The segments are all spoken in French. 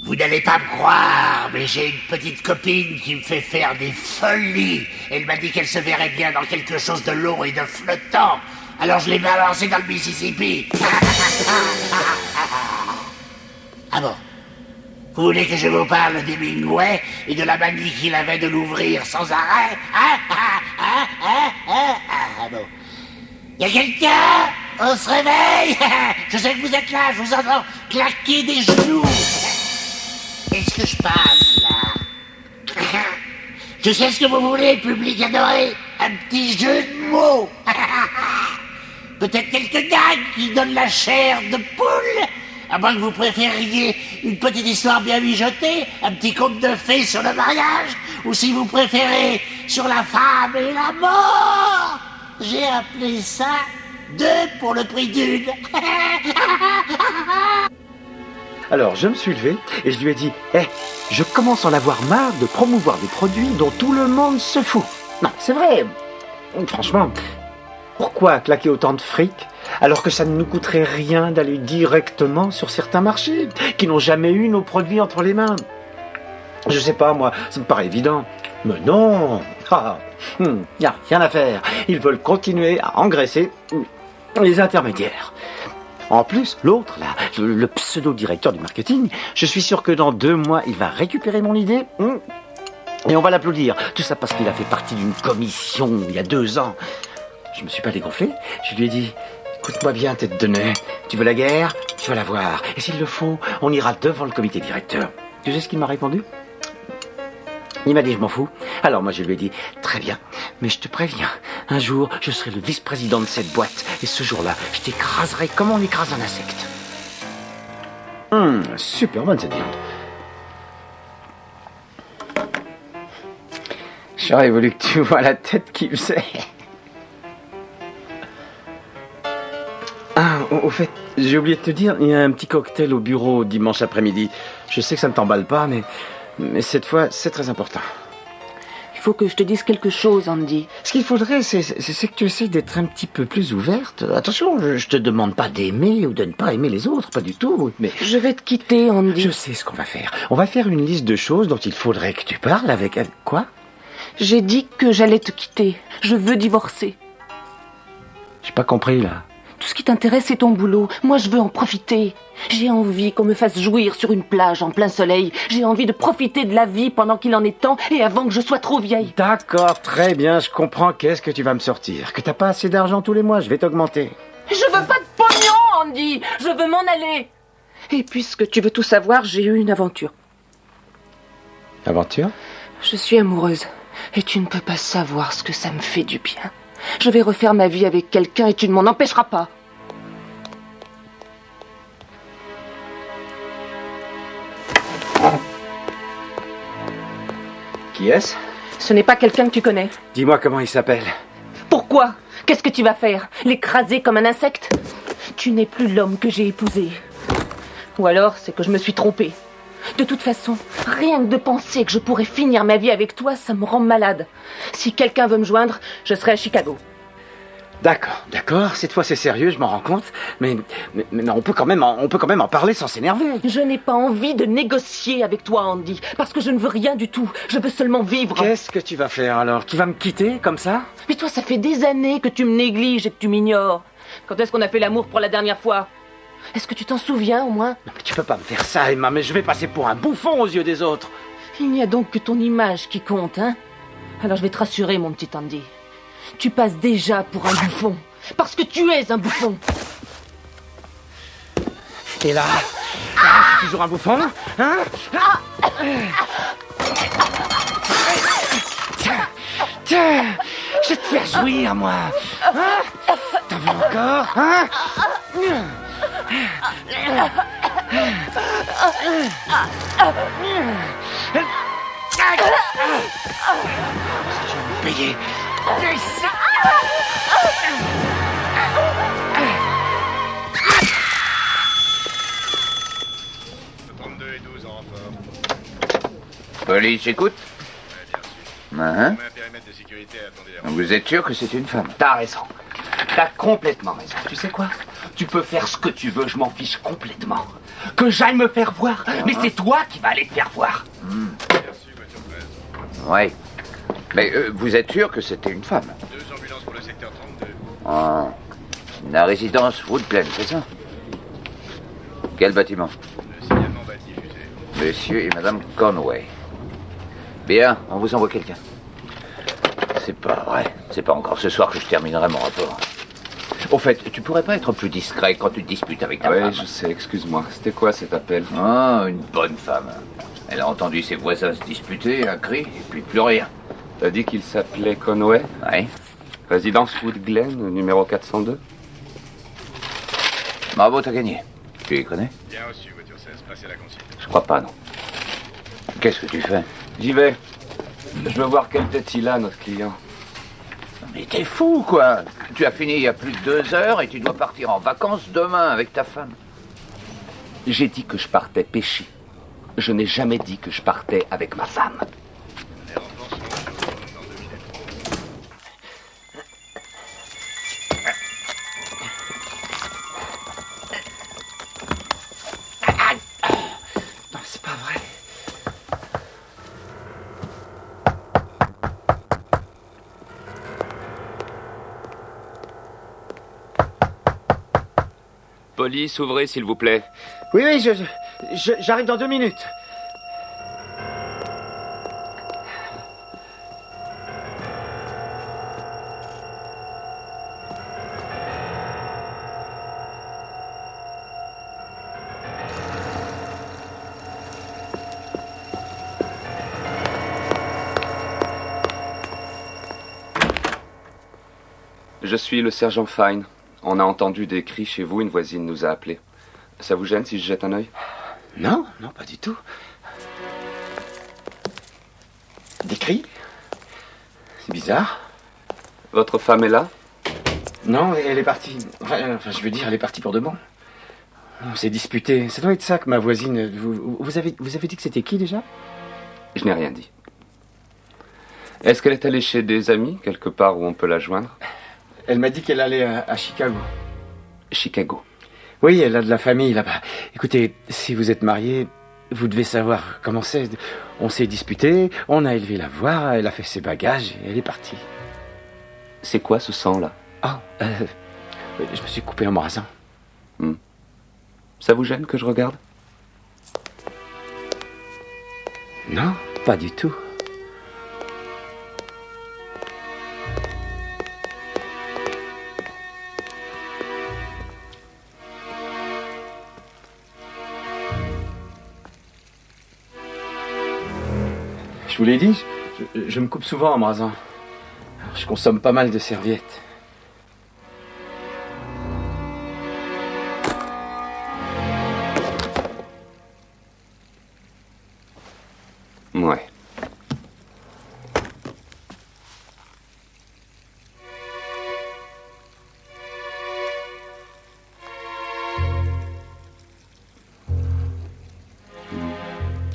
Vous n'allez pas me croire, mais j'ai une petite copine qui me fait faire des folies. Elle m'a dit qu'elle se verrait bien dans quelque chose de long et de flottant. Alors je l'ai balancée dans le Mississippi. Ah bon? Vous voulez que je vous parle d'Hemingway et de la manie qu'il avait de l'ouvrir sans arrêt? Ah bon. Y a quelqu'un? On se réveille? Je sais que vous êtes là, je vous entends claquer des genoux. Qu'est-ce que je passe, là? Je sais ce que vous voulez, public adoré. Un petit jeu de mots. Peut-être quelques gags qui donnent la chair de poule. À moins que vous préfériez une petite histoire bien mijotée, un petit conte de fées sur le mariage, ou si vous préférez sur la femme et la mort. J'ai appelé ça 2 pour le prix d'une. Alors, je me suis levé et je lui ai dit « je commence à en avoir marre de promouvoir des produits dont tout le monde se fout. Non, c'est vrai. Franchement, pourquoi claquer autant de fric alors que ça ne nous coûterait rien d'aller directement sur certains marchés qui n'ont jamais eu nos produits entre les mains? Je sais pas, moi, ça me paraît évident. Mais non, y a rien à faire. Ils veulent continuer à engraisser les intermédiaires. En plus, l'autre, là, le pseudo-directeur du marketing, je suis sûr que dans 2 mois, il va récupérer mon idée et on va l'applaudir. Tout ça parce qu'il a fait partie d'une commission il y a 2 ans. Je me suis pas dégonflé. Je lui ai dit, écoute-moi bien, tête de nez. Tu veux la guerre? Tu vas la voir. Et s'il le faut, on ira devant le comité directeur. Tu sais ce qu'il m'a répondu? Il m'a dit, je m'en fous. Alors moi, je lui ai dit, très bien, mais je te préviens, un jour, je serai le vice-président de cette boîte, et ce jour-là, je t'écraserai comme on écrase un insecte. Super bonne cette viande. J'aurais voulu que tu vois la tête qu'il faisait. Ah, au fait, j'ai oublié de te dire, il y a un petit cocktail au bureau dimanche après-midi. Je sais que ça ne t'emballe pas, mais cette fois, c'est très important. Il faut que je te dise quelque chose, Andy. Ce qu'il faudrait, c'est que tu essaies d'être un petit peu plus ouverte. Attention, je te demande pas d'aimer ou de ne pas aimer les autres, pas du tout. Mais je vais te quitter, Andy. Je sais ce qu'on va faire. On va faire une liste de choses dont il faudrait que tu parles avec elle. Quoi? J'ai dit que j'allais te quitter. Je veux divorcer. J'ai pas compris, là. Tout ce qui t'intéresse, c'est ton boulot. Moi, je veux en profiter. J'ai envie qu'on me fasse jouir sur une plage en plein soleil. J'ai envie de profiter de la vie pendant qu'il en est temps et avant que je sois trop vieille. D'accord, très bien, je comprends. Qu'est-ce que tu vas me sortir? Que t'as pas assez d'argent tous les mois, je vais t'augmenter. Je veux pas de pognon, Andy. Je veux m'en aller. Et puisque tu veux tout savoir, j'ai eu une aventure. Aventure? Je suis amoureuse. Et tu ne peux pas savoir ce que ça me fait du bien. Je vais refaire ma vie avec quelqu'un et tu ne m'en empêcheras pas. Qui est-ce? Ce n'est pas quelqu'un que tu connais. Dis-moi comment il s'appelle. Pourquoi? Qu'est-ce que tu vas faire? L'écraser comme un insecte? Tu n'es plus l'homme que j'ai épousé. Ou alors, c'est que je me suis trompée. De toute façon, rien que de penser que je pourrais finir ma vie avec toi, ça me rend malade. Si quelqu'un veut me joindre, je serai à Chicago. D'accord, cette fois c'est sérieux, je m'en rends compte, mais on peut quand même en parler sans s'énerver. Je n'ai pas envie de négocier avec toi, Andy, parce que je ne veux rien du tout. Je veux seulement vivre. Qu'est-ce que tu vas faire alors? Tu vas me quitter comme ça? Mais toi, ça fait des années que tu me négliges et que tu m'ignores. Quand est-ce qu'on a fait l'amour pour la dernière fois? Est-ce que tu t'en souviens au moins? Non mais tu peux pas me faire ça, Emma, mais je vais passer pour un bouffon aux yeux des autres. Il n'y a donc que ton image qui compte, hein? Alors je vais te rassurer, mon petit Andy. Tu passes déjà pour un bouffon. Parce que tu es un bouffon. Et là, je suis toujours un bouffon, hein? Tiens, je vais te faire jouir, moi. Hein? T'en veux encore, hein? Si tu veux me payer. 32 et 12 en renfort. Police, écoute. Bien sûr. Hein? On met un périmètre de sécurité à attendre les renforts. Vous êtes sûr que c'est une femme? T'as raison. T'as complètement raison. Tu sais quoi? Tu peux faire ce que tu veux, je m'en fiche complètement. Que j'aille me faire voir, mais c'est toi qui vas aller te faire voir. Merci, voiture 13. Oui. Mais vous êtes sûr que c'était une femme? 2 ambulances pour le secteur 32. Ah. La résidence Wood Glen, c'est ça? Quel bâtiment? Le signalement va être diffusé. Monsieur et Madame Conway. Bien, on vous envoie quelqu'un. C'est pas vrai. C'est pas encore ce soir que je terminerai mon rapport. Au fait, tu pourrais pas être plus discret quand tu te disputes avec ta femme? Oui, je sais, excuse-moi. C'était quoi cet appel? Ah, une bonne femme. Elle a entendu ses voisins se disputer, un cri, et puis plus rien. T'as dit qu'il s'appelait Conway? Oui. Résidence Wood Glen, numéro 402? Bravo, t'as gagné. Tu les connais? Bien reçu, voiture 16. Passez la consigne. Je crois pas, non. Qu'est-ce que tu fais? J'y vais. Je veux voir quelle tête il a, notre client. Mais t'es fou, quoi. Tu as fini il y a plus de 2 heures et tu dois partir en vacances demain avec ta femme. J'ai dit que je partais pêcher. Je n'ai jamais dit que je partais avec ma femme. Les renforts sont dans 2 minutes. Non, c'est pas vrai. Police, ouvrez, s'il vous plaît. Oui, j'arrive dans 2 minutes. Je suis le sergent Fine. On a entendu des cris chez vous, une voisine nous a appelés. Ça vous gêne si je jette un œil? Non, pas du tout. Des cris? C'est bizarre. Votre femme est là? Non, elle est partie. Enfin, je veux dire, elle est partie pour de bon. On s'est disputé. Ça doit être ça que ma voisine... Vous avez dit que c'était qui déjà? Je n'ai rien dit. Est-ce qu'elle est allée chez des amis, quelque part où on peut la joindre? Elle m'a dit qu'elle allait à Chicago. Chicago. Oui, elle a de la famille là-bas. Écoutez, si vous êtes mariés, vous devez savoir comment c'est. On s'est disputé, on a élevé la voix, elle a fait ses bagages et elle est partie. C'est quoi ce sang-là? Ah, je me suis coupé en me rasant. Ça vous gêne que je regarde? Non, pas du tout. Je vous l'ai dit, je me coupe souvent en me rasant. Alors, je consomme pas mal de serviettes. Ouais.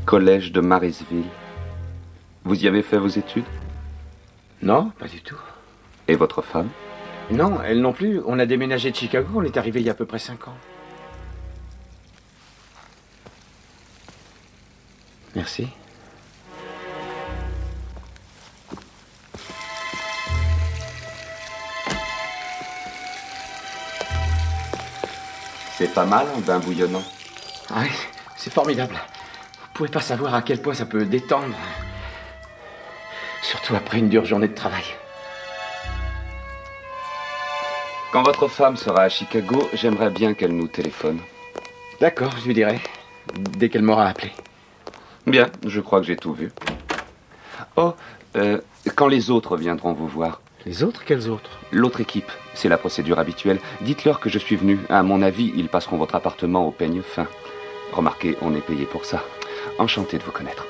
Collège de Marysville. Vous y avez fait vos études? Non, pas du tout. Et votre femme? Non, elle non plus. On a déménagé de Chicago, on est arrivé il y a à peu près 5 ans. Merci. C'est pas mal, un bain bouillonnant. Ah oui, c'est formidable. Vous pouvez pas savoir à quel point ça peut détendre. Surtout après une dure journée de travail. Quand votre femme sera à Chicago, j'aimerais bien qu'elle nous téléphone. D'accord, je lui dirai. Dès qu'elle m'aura appelé. Bien, je crois que j'ai tout vu. Oh, quand les autres viendront vous voir? Les autres, quels autres? L'autre équipe, c'est la procédure habituelle. Dites-leur que je suis venu. À mon avis, ils passeront votre appartement au peigne fin. Remarquez, on est payé pour ça. Enchanté de vous connaître.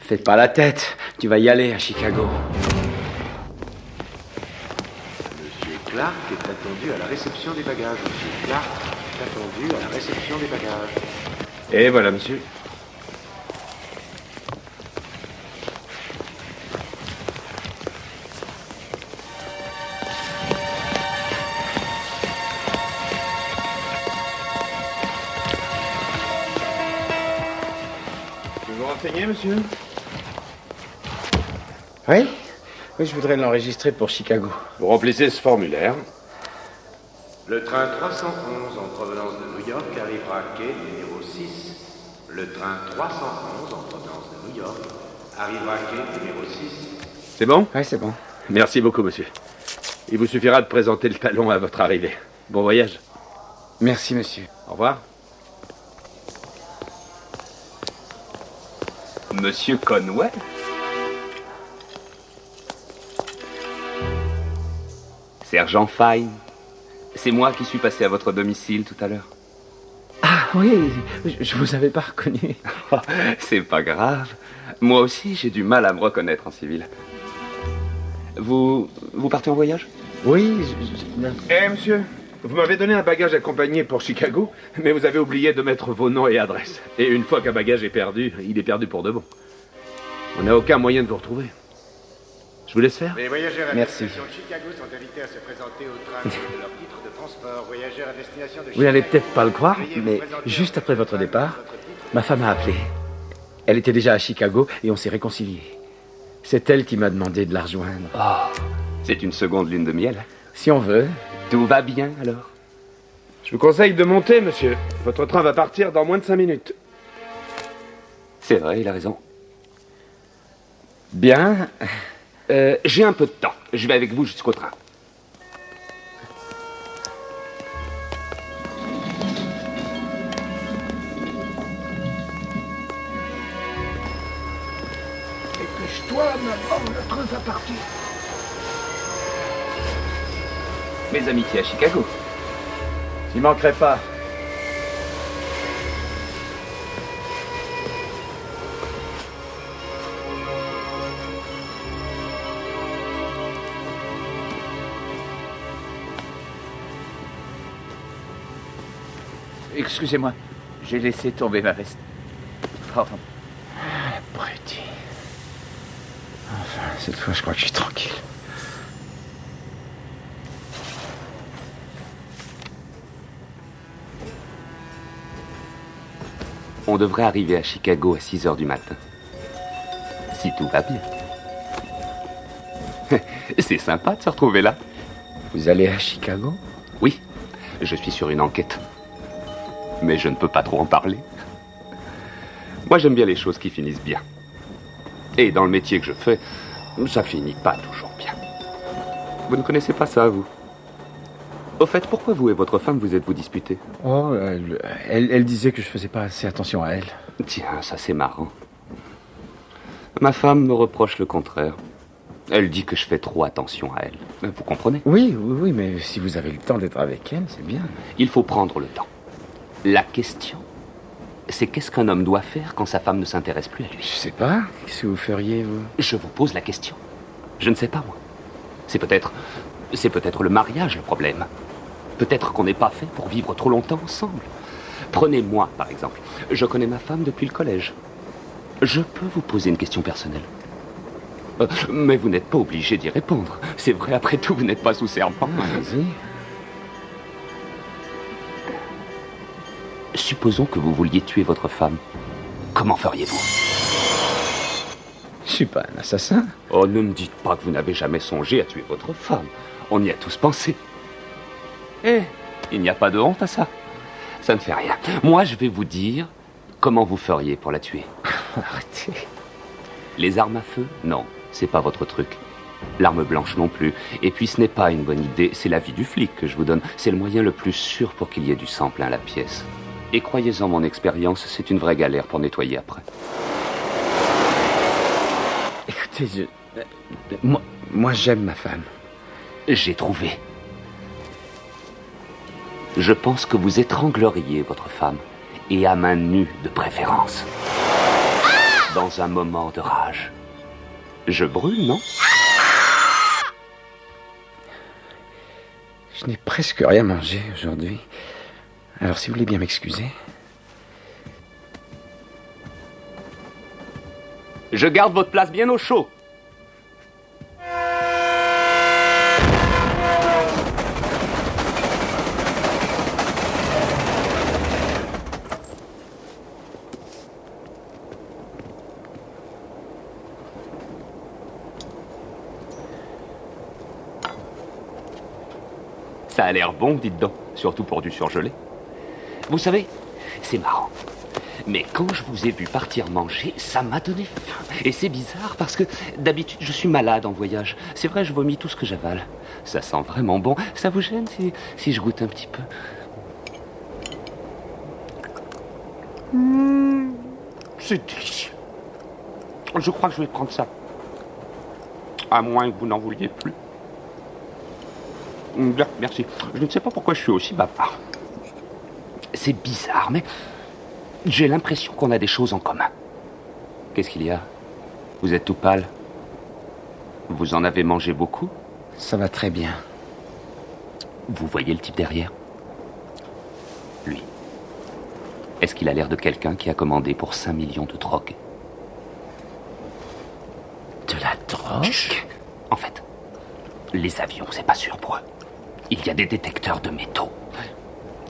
Fais pas la tête, tu vas y aller à Chicago. Monsieur Clark est attendu à la réception des bagages. Monsieur Clark est attendu à la réception des bagages. Et voilà, monsieur. Vous vous renseignez, monsieur? Oui? Oui, je voudrais l'enregistrer pour Chicago. Vous remplissez ce formulaire. Le train 311 en provenance de New York arrivera à quai numéro 6. Le train 311 en provenance de New York arrivera à quai numéro 6. C'est bon? Oui, c'est bon. Merci beaucoup, monsieur. Il vous suffira de présenter le talon à votre arrivée. Bon voyage. Merci, monsieur. Au revoir. Monsieur Conway? Sergent Fine. C'est moi qui suis passé à votre domicile tout à l'heure. Ah oui, je vous avais pas reconnu. C'est pas grave. Moi aussi, j'ai du mal à me reconnaître en civil. Vous partez en voyage? Oui, Monsieur, vous m'avez donné un bagage accompagné pour Chicago, mais vous avez oublié de mettre vos noms et adresses. Et une fois qu'un bagage est perdu, il est perdu pour de bon. On n'a aucun moyen de vous retrouver. Je vous laisse faire. Les voyageurs à Merci. destination de Chicago sont invités à se présenter au train de leur titre de transport. Voyageurs à destination de Vous n'allez Chicago. peut-être pas le croire, Veuillez vous mais présenter juste au après train votre de départ, votre titre. ma femme a appelé. Elle était déjà à Chicago et on s'est réconciliés. C'est elle qui m'a demandé de la rejoindre. Oh, c'est une seconde lune de miel. Si on veut. Tout va bien alors? Je vous conseille de monter, monsieur. Votre train va partir dans moins de 5 minutes. C'est vrai, il a raison. Bien. J'ai un peu de temps. Je vais avec vous jusqu'au train. Dépêche-toi, maman, le train va partir. Mes amitiés à Chicago. J'y manquerai pas. Excusez-moi, j'ai laissé tomber ma veste. Pardon. Abruti. Enfin, cette fois, je crois que je suis tranquille. On devrait arriver à Chicago à 6 heures du matin. Si tout va bien. C'est sympa de se retrouver là. Vous allez à Chicago? Oui, je suis sur une enquête. Mais je ne peux pas trop en parler. Moi, j'aime bien les choses qui finissent bien. Et dans le métier que je fais, ça finit pas toujours bien. Vous ne connaissez pas ça, vous? Au fait, pourquoi vous et votre femme vous êtes-vous disputés? Oh, elle disait que je faisais pas assez attention à elle. Tiens, ça c'est marrant. Ma femme me reproche le contraire. Elle dit que je fais trop attention à elle. Vous comprenez? Oui, mais si vous avez le temps d'être avec elle, c'est bien. Il faut prendre le temps. La question, c'est qu'est-ce qu'un homme doit faire quand sa femme ne s'intéresse plus à lui? Je sais pas. Qu'est-ce que vous feriez, vous? Je vous pose la question. Je ne sais pas, moi. C'est peut-être le mariage, le problème. Peut-être qu'on n'est pas fait pour vivre trop longtemps ensemble. Prenez-moi, par exemple. Je connais ma femme depuis le collège. Je peux vous poser une question personnelle. Mais vous n'êtes pas obligé d'y répondre. C'est vrai, après tout, vous n'êtes pas sous serpent. Allez-y. Supposons que vous vouliez tuer votre femme. Comment feriez-vous? Je suis pas un assassin. Oh, ne me dites pas que vous n'avez jamais songé à tuer votre femme. On y a tous pensé. Eh, il n'y a pas de honte à ça. Ça ne fait rien. Moi, je vais vous dire comment vous feriez pour la tuer. Arrêtez. Les armes à feu? Non, c'est pas votre truc. L'arme blanche non plus. Et puis ce n'est pas une bonne idée. C'est l'avis du flic que je vous donne. C'est le moyen le plus sûr pour qu'il y ait du sang plein la pièce. Et croyez-en mon expérience, c'est une vraie galère pour nettoyer après. Écoutez, moi j'aime ma femme. J'ai trouvé. Je pense que vous étrangleriez votre femme. Et à main nue de préférence. Dans un moment de rage. Je brûle, non? Je n'ai presque rien mangé aujourd'hui. Alors si vous voulez bien m'excuser. Je garde votre place bien au chaud. Ça a l'air bon, dites donc, surtout pour du surgelé. Vous savez, c'est marrant. Mais quand je vous ai vu partir manger, ça m'a donné faim. Et c'est bizarre parce que d'habitude, je suis malade en voyage. C'est vrai, je vomis tout ce que j'avale. Ça sent vraiment bon. Ça vous gêne si je goûte un petit peu? C'est délicieux. Je crois que je vais prendre ça. À moins que vous n'en vouliez plus. Bien, merci. Je ne sais pas pourquoi je suis aussi bavard. C'est bizarre, mais j'ai l'impression qu'on a des choses en commun. Qu'est-ce qu'il y a? Vous êtes tout pâle. Vous en avez mangé beaucoup? Ça va très bien. Vous voyez le type derrière? Lui. Est-ce qu'il a l'air de quelqu'un qui a commandé pour 5 millions de drogue? De la drogue? Chut. En fait, les avions, c'est pas sûr pour eux. Il y a des détecteurs de métaux.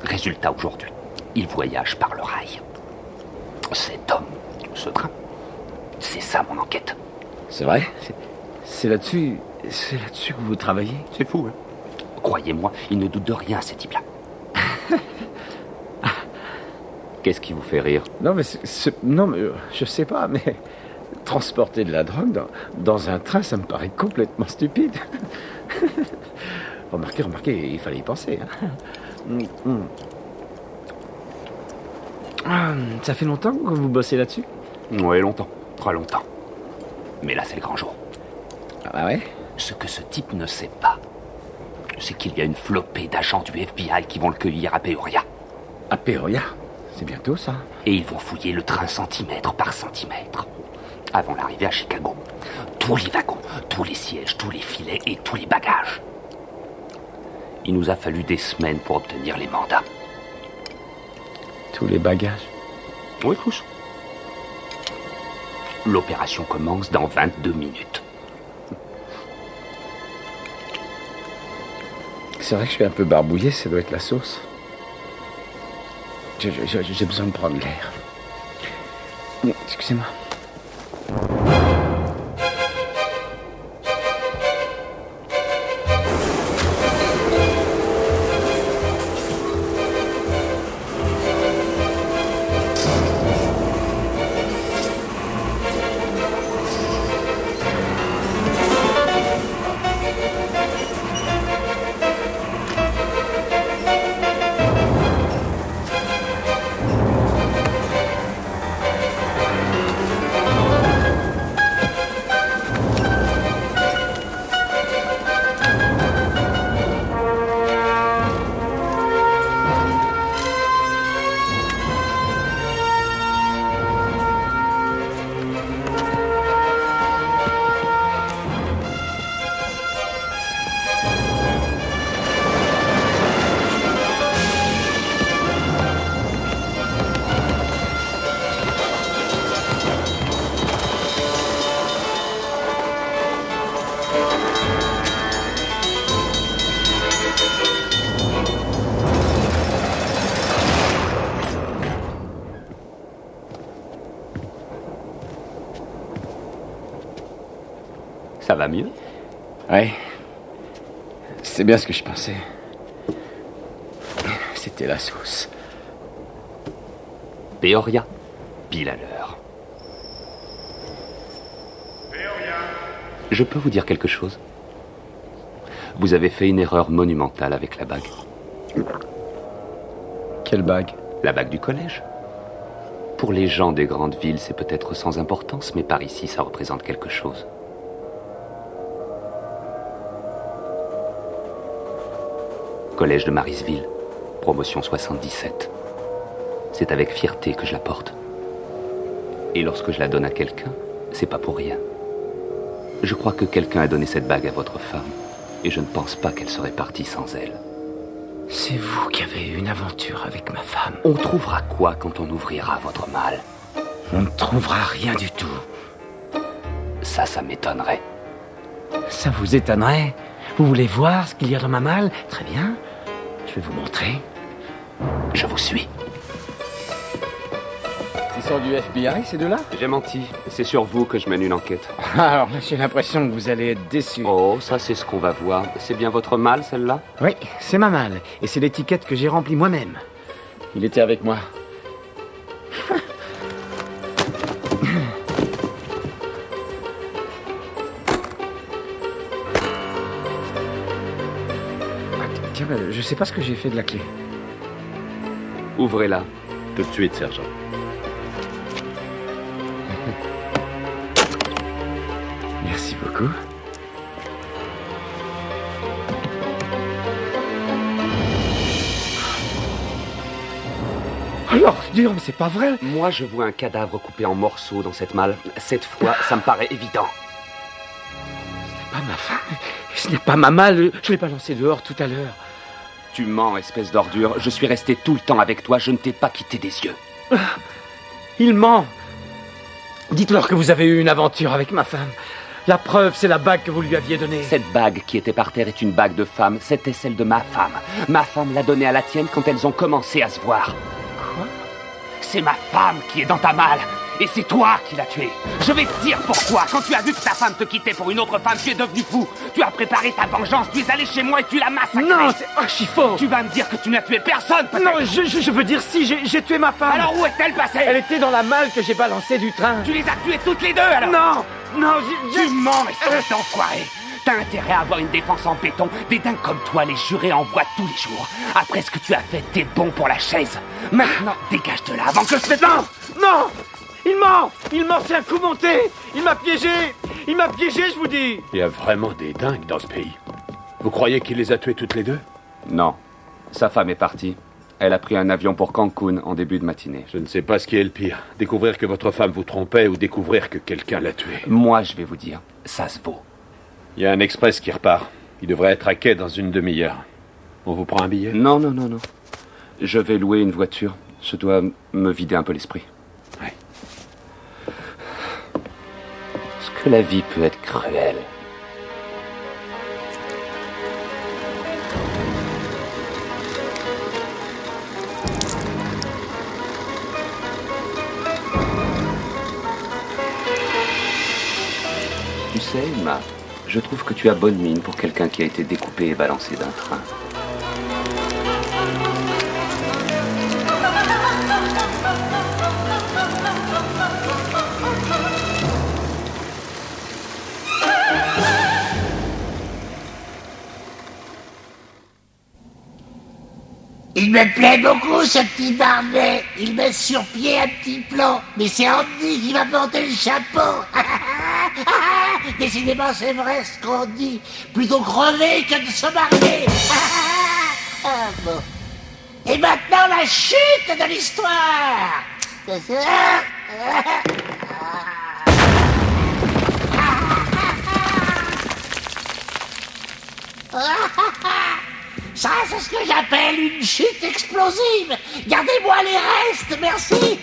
Résultat aujourd'hui, il voyage par le rail. Cet homme, ce train, c'est ça mon enquête. C'est vrai? C'est là-dessus que vous travaillez? C'est fou, hein? Croyez-moi, il ne doute de rien, ces types-là. Qu'est-ce qui vous fait rire? Non, mais je sais pas, mais transporter de la drogue dans un train, ça me paraît complètement stupide. Remarquez, il fallait y penser. Hein. Ça fait longtemps que vous bossez là-dessus? Oui, longtemps. Très longtemps. Mais là, c'est le grand jour. Ah ouais? Ce que ce type ne sait pas, c'est qu'il y a une flopée d'agents du FBI qui vont le cueillir à Peoria. À Peoria? C'est bientôt, ça. Et ils vont fouiller le train centimètre par centimètre. Avant l'arrivée à Chicago. Tous les wagons, tous les sièges, tous les filets et tous les bagages. Il nous a fallu des semaines pour obtenir les mandats. Tous les bagages? Oui, tous. L'opération commence dans 22 minutes. C'est vrai que je suis un peu barbouillé, ça doit être la sauce. J'ai besoin de prendre l'air. Excusez-moi. va mieux? Ouais. C'est bien ce que je pensais. C'était la sauce. Peoria, pile à l'heure. Je peux vous dire quelque chose? Vous avez fait une erreur monumentale avec la bague. Quelle bague? La bague du collège. Pour les gens des grandes villes, c'est peut-être sans importance, mais par ici, ça représente quelque chose. Collège de Marisville, promotion 77. C'est avec fierté que je la porte. Et lorsque je la donne à quelqu'un, c'est pas pour rien. Je crois que quelqu'un a donné cette bague à votre femme, et je ne pense pas qu'elle serait partie sans elle. C'est vous qui avez eu une aventure avec ma femme. On trouvera quoi quand on ouvrira votre malle? On ne trouvera rien du tout. Ça m'étonnerait. Ça vous étonnerait? Vous voulez voir ce qu'il y a dans ma malle? Très bien. Je vais vous montrer. Je vous suis. Ils sont du FBI, ces deux-là? J'ai menti. C'est sur vous que je mène une enquête. Alors, j'ai l'impression que vous allez être déçus. Oh, ça c'est ce qu'on va voir. C'est bien votre malle, celle-là? Oui, c'est ma malle. Et c'est l'étiquette que j'ai remplie moi-même. Il était avec moi. Tiens, je sais pas ce que j'ai fait de la clé. Ouvrez-la. Tout de suite, sergent. Merci beaucoup. Alors, dur, mais c'est pas vrai. Moi, je vois un cadavre coupé en morceaux dans cette malle. Cette fois, ça me paraît évident. Ce n'est pas ma femme. Ce n'est pas ma malle. Je l'ai pas lancée dehors tout à l'heure. Tu mens, espèce d'ordure. Je suis resté tout le temps avec toi. Je ne t'ai pas quitté des yeux. Il ment. Dites-leur que vous avez eu une aventure avec ma femme. La preuve, c'est la bague que vous lui aviez donnée. Cette bague qui était par terre est une bague de femme. C'était celle de ma femme. Ma femme l'a donnée à la tienne quand elles ont commencé à se voir. Quoi? C'est ma femme qui est dans ta malle. Et c'est toi qui l'as tuée. Je vais te dire pourquoi. Quand tu as vu que ta femme te quittait pour une autre femme, tu es devenu fou. Tu as préparé ta vengeance. Tu es allé chez moi et tu l'as massacrée. Non, c'est archi faux. Tu vas me dire que tu n'as tué personne, peut-être? Non, je veux dire si, j'ai tué ma femme. Alors où est-elle passée? Elle était dans la malle que j'ai balancée du train. Tu les as tuées toutes les deux, alors? Non, Tu mens, espèce d'enfoiré. T'as intérêt à avoir une défense en béton. Des dingues comme toi, les jurés en voient tous les jours. Après ce que tu as fait, t'es bon pour la chaise. Maintenant, dégage de là avant que je te... Non. Il ment, c'est un coup monté. Il m'a piégé, je vous dis. Il y a vraiment des dingues dans ce pays. Vous croyez qu'il les a tués toutes les deux? Non. Sa femme est partie. Elle a pris un avion pour Cancun en début de matinée. Je ne sais pas ce qui est le pire. Découvrir que votre femme vous trompait ou découvrir que quelqu'un l'a tué. Moi, je vais vous dire, ça se vaut. Il y a un express qui repart. Il devrait être à quai dans une demi-heure. On vous prend un billet? Non. Je vais louer une voiture. Je dois me vider un peu l'esprit. Ouais. Est-ce que la vie peut être cruelle? Tu sais, Emma, je trouve que tu as bonne mine pour quelqu'un qui a été découpé et balancé d'un train. Il me plaît beaucoup, ce petit Barnet. Il met sur pied un petit plan. Mais c'est Andy qui va porter le chapeau. Décidément, c'est vrai ce qu'on dit. Plutôt crever que de se marier. Bon. Et maintenant, la chute de l'histoire. Ça, c'est ce que j'appelle une chute explosive. Gardez-moi les restes, merci.